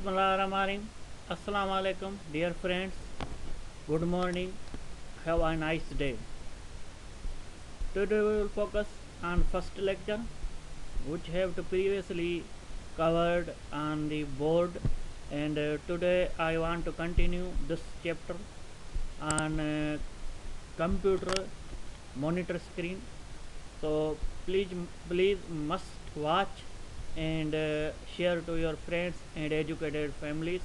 Bismillahirrahmanirrahim. Assalamu alaikum, dear friends. Good morning. Have a nice day. Today we will focus on first lecture, which have to previously covered on the board, and today I want to continue this chapter on computer monitor screen. So please must watch and share to your friends and educated families.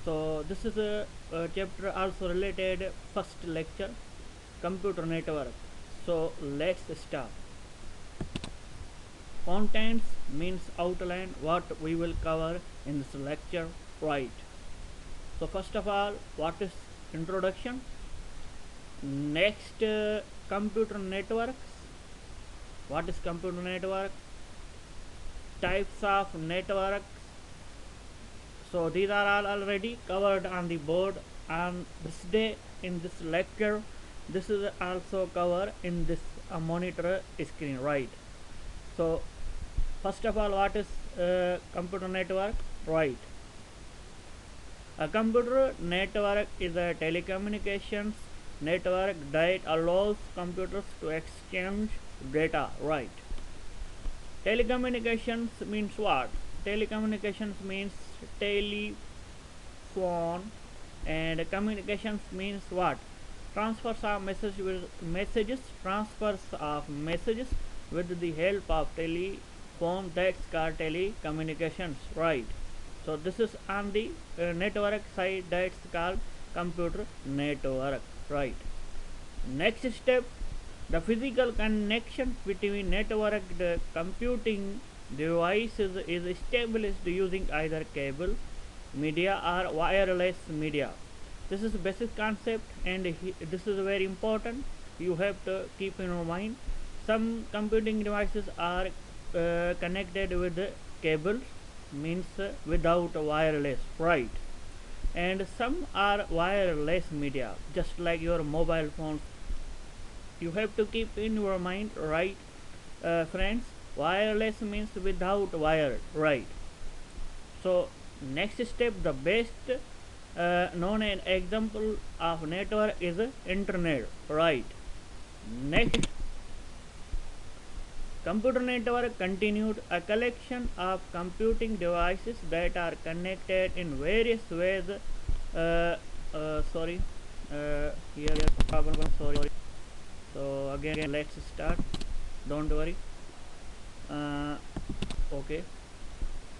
So this is a chapter also related first lecture, computer network. So let's start. Contents means outline what we will cover in this lecture, right? So first of all, what is introduction? Next, computer networks. What is computer network? Types of networks. So these are all already covered on the board on this day in this lecture. This is also covered in this monitor screen, right? So first of all, what is computer network? Right. A computer network is a telecommunications network that allows computers to exchange data, right? Telecommunications means what? Telecommunications means telephone, and communications means what? Transfers of messages, transfers of messages with the help of telephone. That's called telecommunications, right? So this is on the network side. That's called computer network, right? Next step, the physical connection between networked computing devices is established using either cable media or wireless media. This is a basic concept, and this is very important. You have to keep in mind. Some computing devices are connected with cables, means without wireless, right? And some are wireless media, just like your mobile phones. You have to keep in your mind, right, friends? Wireless means without wire, right? So next step, the best known an example of network is internet, right? Next, computer network continued a collection of computing devices that are connected in various ways. Sorry, here is a problem. Sorry. So again, let's start. Don't worry. Uh, okay.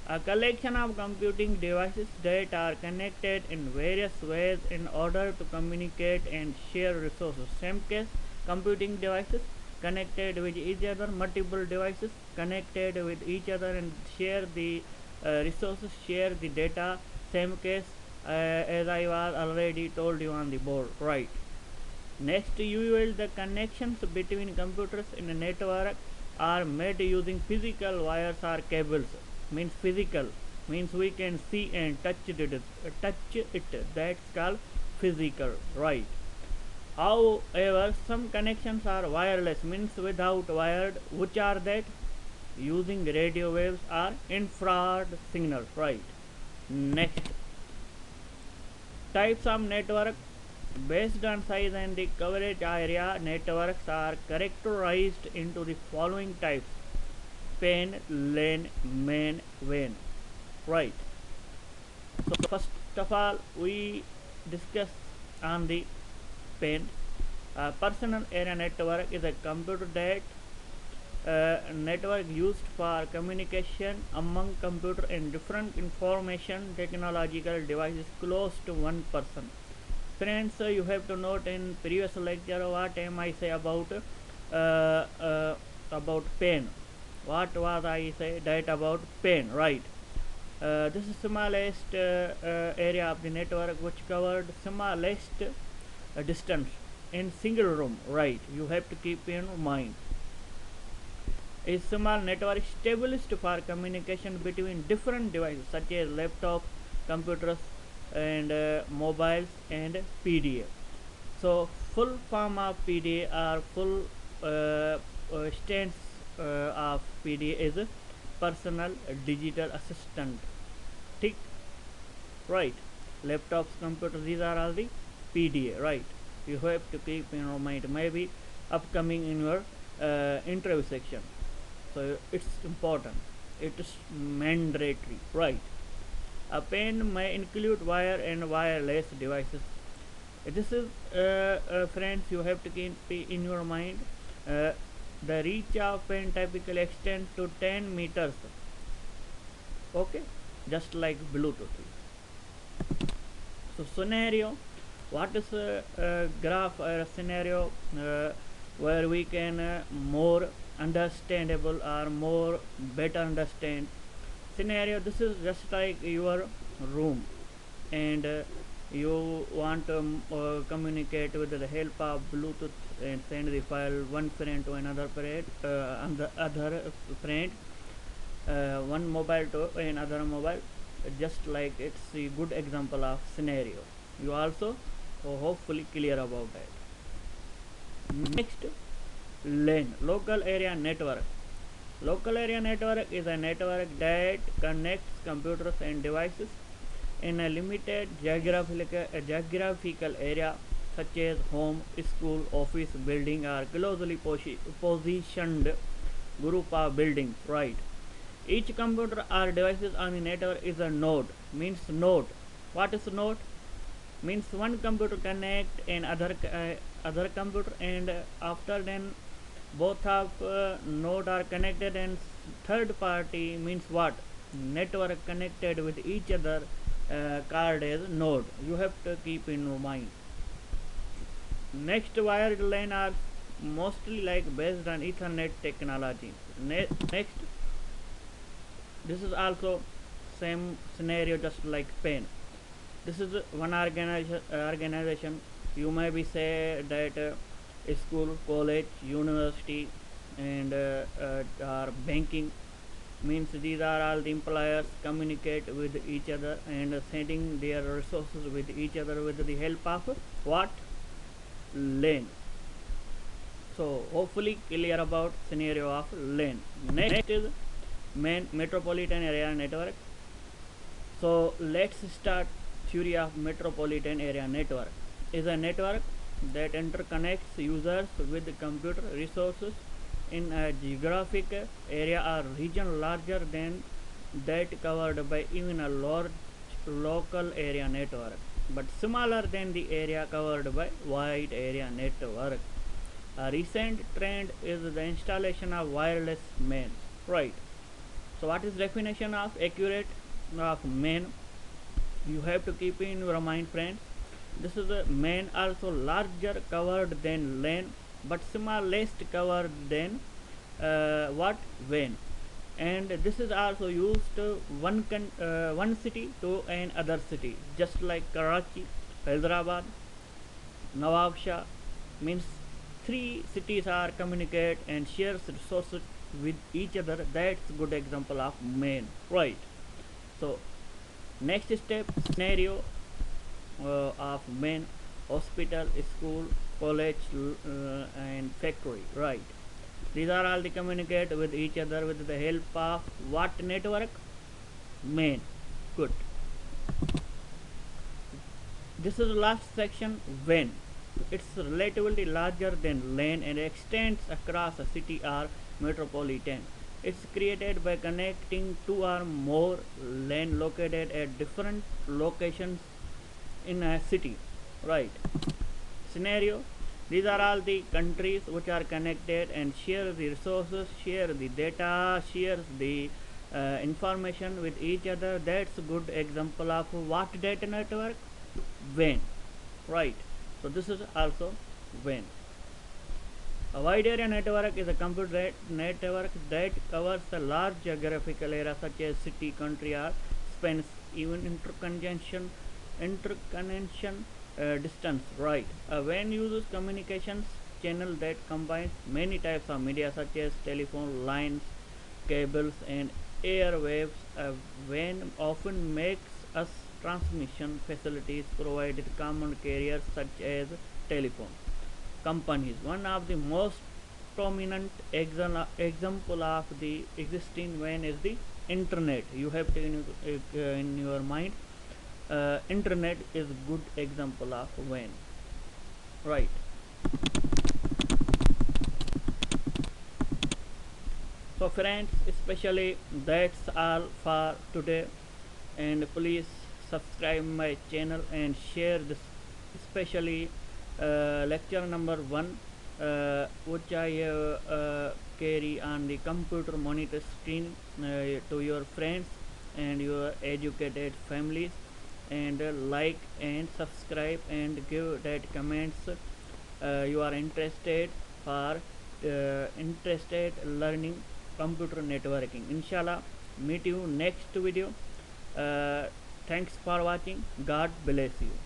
A collection of computing devices that are connected in various ways in order to communicate and share resources. Same case, computing devices connected with each other, multiple devices connected with each other and share the resources, share the data. Same case, as I was already told you on the board, right? Next, you will the connections between computers in a network are made using physical wires or cables. Means physical means we can see and touch it. That's called physical, right? However, some connections are wireless, means without wired, which are that using radio waves or infrared signals, right? Next, types of network. Based on size and the coverage area, networks are characterized into the following types: PAN, LAN, MAN, WAN. Right. So first of all, we discuss on the PAN. Personal area network is a computer that network used for communication among computer and different information technological devices close to one person. Friends, you have to note in previous lecture what am I say about PAN. What was I say that about PAN, right? This is smallest area of the network which covered smallest distance in single room, right? You have to keep in mind. A small network established for communication between different devices such as laptop, computers, and mobiles and PDA. So full form of PDA or full stance of PDA is personal digital assistant. ठीक. right? Laptops, computers, these are all the PDA, right? You have to keep in your mind, maybe upcoming in your interview section. So it's important, it is mandatory, right? A pen may include wire and wireless devices. This is, friends, you have to keep in your mind. Uh, the reach of pen typically extends to 10 meters, okay, just like Bluetooth. So scenario, what is a graph or a scenario where we can more understandable or more better understand scenario. This is just like your room, and you want to communicate with the help of Bluetooth and send the file one friend to another friend, and the other friend, one mobile to another mobile, just like it's a good example of scenario. You also hopefully clear about that. Next, LAN, local area network. Local area network is a network that connects computers and devices in a limited geographical area, such as home, school, office, building, or closely positioned group of buildings, right? Each computer or devices on the network is a node. Means node. What is node? Means one computer connect and other computer, and after then both of node are connected, and third party means what? Network connected with each other, called as node. You have to keep in your mind. Next, wired LAN are mostly like based on Ethernet technology. Next, this is also same scenario, just like pen. This is one organization. You may be say that school, college, university, and or banking, means these are all the employers communicate with each other and sending their resources with each other with the help of what? LAN. So hopefully clear about scenario of LAN. Next is main metropolitan area network. So let's start. Theory of metropolitan area network is a network that interconnects users with computer resources in a geographic area or region larger than that covered by even a large local area network, but smaller than the area covered by wide area network. A recent trend is the installation of wireless mains, right? So what is definition of accurate of main? You have to keep in your mind, friends. This is a main also larger covered than LAN, but smallest covered than what? WAN. And this is also used one city to another city, just like Karachi, Hyderabad, Nawab Shah, means three cities are communicate and share resources with each other. That's good example of main, right? So next step scenario of main: hospital, school, college, and factory, right? These are all the communicate with each other with the help of what network? Main. Good. This is the last section, WAN. It's relatively larger than LAN and extends across a city or metropolitan. It's created by connecting two or more LAN located at different locations in a city, right? Scenario: these are all the countries which are connected and share the resources, share the data, share the information with each other. That's a good example of what data network? WAN, right? So this is also WAN. A wide area network is a computer network that covers a large geographical area such as city, country, or spans even interconnection distance, right? WAN uses communications channel that combines many types of media such as telephone lines, cables, and airwaves. WAN often makes us transmission facilities provided common carriers such as telephone companies. One of the most prominent example of the existing WAN is the internet. You have to in your mind. internet is good example of when, right? So friends, especially that's all for today, and please subscribe my channel and share this, especially lecture number 1, which I carry on the computer monitor screen, to your friends and your educated families, and like and subscribe and give that comments, you are interested learning computer networking. Inshallah, meet you next video. uh, Thanks for watching. God bless you.